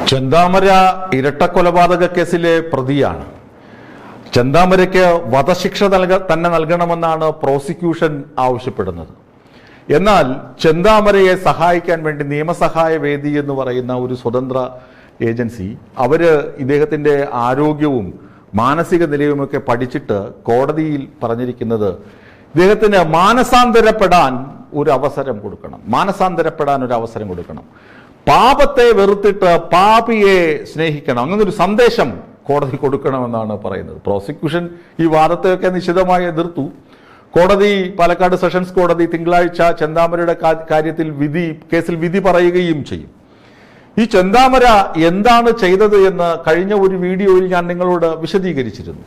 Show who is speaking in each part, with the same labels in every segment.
Speaker 1: ചെന്താമര ഇരട്ടക്കൊലപാതക കേസിലെ പ്രതിയാണ്. ചെന്താമരയ്ക്ക് വധശിക്ഷ തന്നെ നൽകണമെന്നാണ് പ്രോസിക്യൂഷൻ ആവശ്യപ്പെടുന്നത്. എന്നാൽ ചെന്താമരയെ സഹായിക്കാൻ വേണ്ടി നിയമസഹായ വേദി എന്ന് പറയുന്ന ഒരു സ്വതന്ത്ര ഏജൻസി അവര് ഇദ്ദേഹത്തിന്റെ ആരോഗ്യവും മാനസിക നിലയുമൊക്കെ പഠിച്ചിട്ട് കോടതിയിൽ പറഞ്ഞിരിക്കുന്നത് ഇദ്ദേഹത്തിന് മാനസാന്തരപ്പെടാൻ ഒരു അവസരം കൊടുക്കണം. പാപത്തെ വെറുത്തിട്ട് പാപിയെ സ്നേഹിക്കണം, അങ്ങനൊരു സന്ദേശം കോടതി കൊടുക്കണമെന്നാണ് പറയുന്നത്. പ്രോസിക്യൂഷൻ ഈ വാദത്തെയൊക്കെ നിശിതമായി എതിർത്തു. കോടതി, പാലക്കാട് സെഷൻസ് കോടതി തിങ്കളാഴ്ച ചെന്താമരയുടെ കേസിൽ വിധി പറയുകയും ചെയ്യും. ഈ ചെന്താമര എന്താണ് ചെയ്തത് എന്ന് കഴിഞ്ഞ ഒരു വീഡിയോയിൽ ഞാൻ നിങ്ങളോട് വിശദീകരിച്ചിരുന്നു.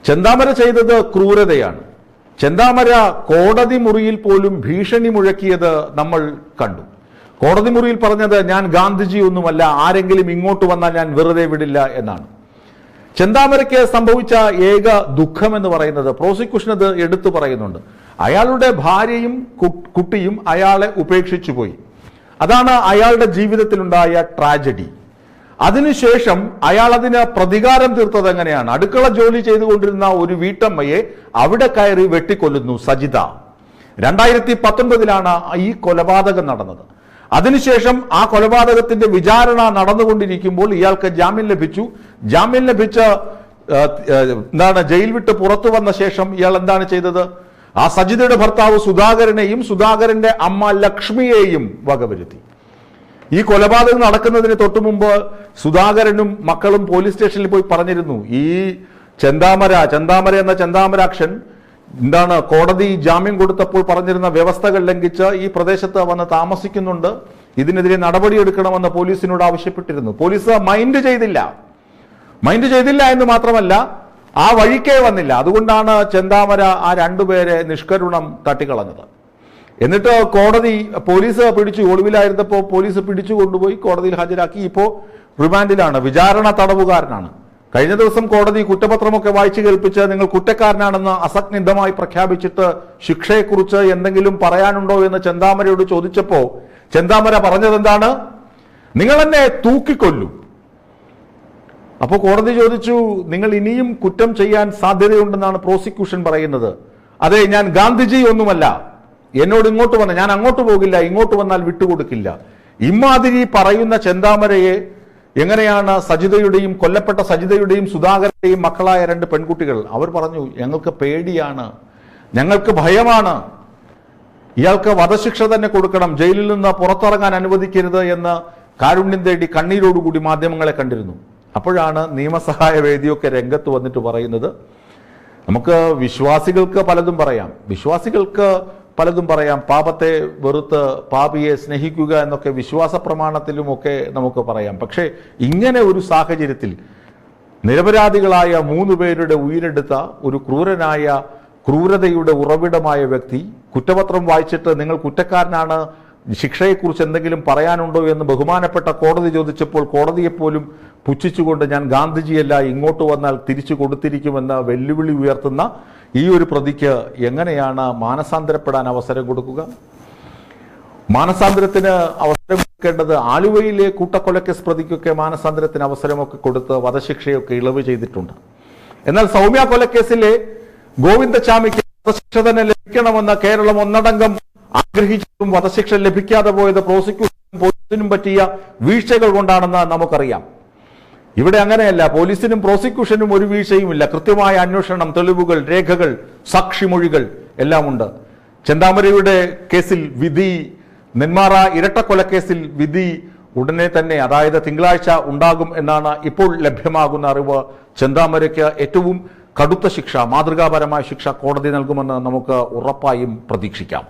Speaker 1: ചെന്താമര ചെയ്തത് ക്രൂരതയാണ്. ചെന്താമര കോടതി മുറിയിൽ പോലും ഭീഷണി മുഴക്കിയത് നമ്മൾ കണ്ടു. കോടതി മുറിയിൽ പറഞ്ഞത്, ഞാൻ ഗാന്ധിജി ഒന്നുമല്ല, ആരെങ്കിലും ഇങ്ങോട്ട് വന്നാൽ ഞാൻ വെറുതെ വിടില്ല എന്നാണ്. ചെന്താമരയ്ക്ക് സംഭവിച്ച ഏക ദുഃഖം എന്ന് പറയുന്നത്, പ്രോസിക്യൂഷൻ അത് എടുത്തു പറയുന്നുണ്ട്, അയാളുടെ ഭാര്യയും കുട്ടിയും അയാളെ ഉപേക്ഷിച്ചു പോയി. അതാണ് അയാളുടെ ജീവിതത്തിലുണ്ടായ ട്രാജഡി. അതിനുശേഷം അയാൾ അതിന് പ്രതികാരം തീർത്തത് എങ്ങനെയാണ്? അടുക്കള ജോലി ചെയ്തുകൊണ്ടിരുന്ന ഒരു വീട്ടമ്മയെ അവിടെ കയറി വെട്ടിക്കൊല്ലുന്നു സജിത. 2019 ഈ കൊലപാതകം നടന്നത്. അതിനുശേഷം ആ കൊലപാതകത്തിന്റെ വിചാരണ നടന്നുകൊണ്ടിരിക്കുമ്പോൾ ഇയാൾക്ക് ജാമ്യം ലഭിച്ചു. ജാമ്യം ലഭിച്ച ജയിൽ വിട്ട് പുറത്തു വന്ന ശേഷം ഇയാൾ എന്താണ് ചെയ്തത്? ആ സജിതയുടെ ഭർത്താവ് സുധാകരനെയും സുധാകരന്റെ അമ്മ ലക്ഷ്മിയെയും വകവരുത്തി. ഈ കൊലപാതകം നടക്കുന്നതിന് തൊട്ടു മുമ്പ് സുധാകരനും മക്കളും പോലീസ് സ്റ്റേഷനിൽ പോയി പറഞ്ഞിരുന്നു, ഈ ചെന്താമര എന്ന ചെന്താമരാക്ഷൻ കോടതി ജാമ്യം കൊടുത്തപ്പോൾ പറഞ്ഞിരുന്ന വ്യവസ്ഥകൾ ലംഘിച്ച് ഈ പ്രദേശത്ത് വന്ന് താമസിക്കുന്നുണ്ട്, ഇതിനെതിരെ നടപടിയെടുക്കണമെന്ന് പോലീസിനോട് ആവശ്യപ്പെട്ടിരുന്നു. പോലീസ് മൈൻഡ് ചെയ്തില്ല എന്ന് മാത്രമല്ല, ആ വഴിക്കേ വന്നില്ല. അതുകൊണ്ടാണ് ചെന്താമര ആ രണ്ടുപേരെ നിഷ്കരുണം തട്ടിക്കളഞ്ഞത്. എന്നിട്ട് പോലീസ് പിടിച്ചു, ഒളിവിലായിരുന്നപ്പോൾ പോലീസ് പിടിച്ചു കൊണ്ടുപോയി കോടതിയിൽ ഹാജരാക്കി. ഇപ്പോൾ റിമാൻഡിലാണ്, വിചാരണ തടവുകാരനാണ്. കഴിഞ്ഞ ദിവസം കോടതി കുറ്റപത്രമൊക്കെ വായിച്ചു കേൾപ്പിച്ച് നിങ്ങൾ കുറ്റക്കാരനാണെന്ന് അസന്നിഗ്ധമായി പ്രഖ്യാപിച്ചിട്ട് ശിക്ഷയെക്കുറിച്ച് എന്തെങ്കിലും പറയാനുണ്ടോ എന്ന് ചെന്താമരയോട് ചോദിച്ചപ്പോ ചെന്താമര പറഞ്ഞതെന്താണ്? നിങ്ങൾ എന്നെ തൂക്കിക്കൊല്ലു. അപ്പോൾ കോടതി ചോദിച്ചു, നിങ്ങൾ ഇനിയും കുറ്റം ചെയ്യാൻ സാധ്യതയുണ്ടെന്നാണ് പ്രോസിക്യൂഷൻ പറയുന്നത്. അതെ, ഞാൻ ഗാന്ധിജി ഒന്നുമല്ല, എന്നോട് ഇങ്ങോട്ട് വന്ന, ഞാൻ അങ്ങോട്ട് പോകില്ല, ഇങ്ങോട്ട് വന്നാൽ വിട്ടുകൊടുക്കില്ല. ഇമാതിരി പറയുന്ന ചെന്താമരയെ എങ്ങനെയാണ് കൊല്ലപ്പെട്ട സജിതയുടെയും സുധാകരന്റെയും മക്കളായ 2 പെൺകുട്ടികൾ അവർ പറഞ്ഞു, ഞങ്ങൾക്ക് പേടിയാണ്, ഞങ്ങൾക്ക് ഭയമാണ്, ഇയാൾക്ക് വധശിക്ഷ തന്നെ കൊടുക്കണം, ജയിലിൽ നിന്ന് പുറത്തിറങ്ങാൻ അനുവദിക്കരുത് എന്ന് കാരുണ്യം തേടി കണ്ണീരോടുകൂടി മാധ്യമങ്ങളെ കണ്ടിരുന്നു. അപ്പോഴാണ് നിയമസഹായ വേദിയൊക്കെ രംഗത്ത് വന്നിട്ട് പറയുന്നത്, നമുക്ക് വിശ്വാസികൾക്ക് പലതും പറയാം, പാപത്തെ വെറുത്ത് പാപിയെ സ്നേഹിക്കുക എന്നൊക്കെ വിശ്വാസ പ്രമാണത്തിലുമൊക്കെ നമുക്ക് പറയാം. പക്ഷേ ഇങ്ങനെ ഒരു സാഹചര്യത്തിൽ നിരപരാധികളായ 3 പേരുടെ ഉയിരെടുത്ത ഒരു ക്രൂരതയുടെ ഉറവിടമായ വ്യക്തി കുറ്റപത്രം വായിച്ചിട്ട് നിങ്ങൾ കുറ്റക്കാരനാണ്, ശിക്ഷയെക്കുറിച്ച് എന്തെങ്കിലും പറയാനുണ്ടോ എന്ന് ബഹുമാനപ്പെട്ട കോടതി ചോദിച്ചപ്പോൾ കോടതിയെപ്പോലും പുച്ഛിച്ചുകൊണ്ട്, ഞാൻ ഗാന്ധിജിയല്ല, ഇങ്ങോട്ട് വന്നാൽ തിരിച്ചു കൊടുത്തിരിക്കുമെന്ന വെല്ലുവിളി ഉയർത്തുന്ന ഈ ഒരു പ്രതിക്ക് എങ്ങനെയാണ് മാനസാന്തരപ്പെടാൻ അവസരം കൊടുക്കുക? മാനസാന്തരത്തിന് അവസരം കൊടുക്കേണ്ടത് ആലുവയിലെ കൂട്ടക്കൊലക്കേസ് പ്രതിക്കൊക്കെ മാനസാന്തരത്തിന് അവസരമൊക്കെ കൊടുത്ത് വധശിക്ഷയൊക്കെ ഇളവ് ചെയ്തിട്ടുണ്ട്. എന്നാൽ സൗമ്യ കൊലക്കേസിലെ ഗോവിന്ദചാമിക്ക് വധശിക്ഷ തന്നെ ലഭിക്കണമെന്ന് കേരളം ഒന്നടങ്കം ആഗ്രഹിച്ചിട്ടും വധശിക്ഷ ലഭിക്കാതെ പോയത് പ്രോസിക്യൂഷനും പോലീസിനും പറ്റിയ വീഴ്ചകൾ കൊണ്ടാണെന്ന് നമുക്കറിയാം. ഇവിടെ അങ്ങനെയല്ല, പോലീസിനും പ്രോസിക്യൂഷനും ഒരു വീഴ്ചയുമില്ല. കൃത്യമായ അന്വേഷണം, തെളിവുകൾ, രേഖകൾ, സാക്ഷിമൊഴികൾ എല്ലാം ഉണ്ട്. ചെന്താമരയുടെ കേസിൽ വിധി, നെന്മാറ ഇരട്ടക്കൊലക്കേസിൽ വിധി ഉടനെ തന്നെ, അതായത് തിങ്കളാഴ്ച ഉണ്ടാകും എന്നാണ് ഇപ്പോൾ ലഭ്യമാകുന്ന അറിവ്. ചെന്താമരയ്ക്ക് ഏറ്റവും കടുത്ത ശിക്ഷ, മാതൃകാപരമായ ശിക്ഷ കോടതി നൽകുമെന്ന് നമുക്ക് ഉറപ്പായും പ്രതീക്ഷിക്കാം.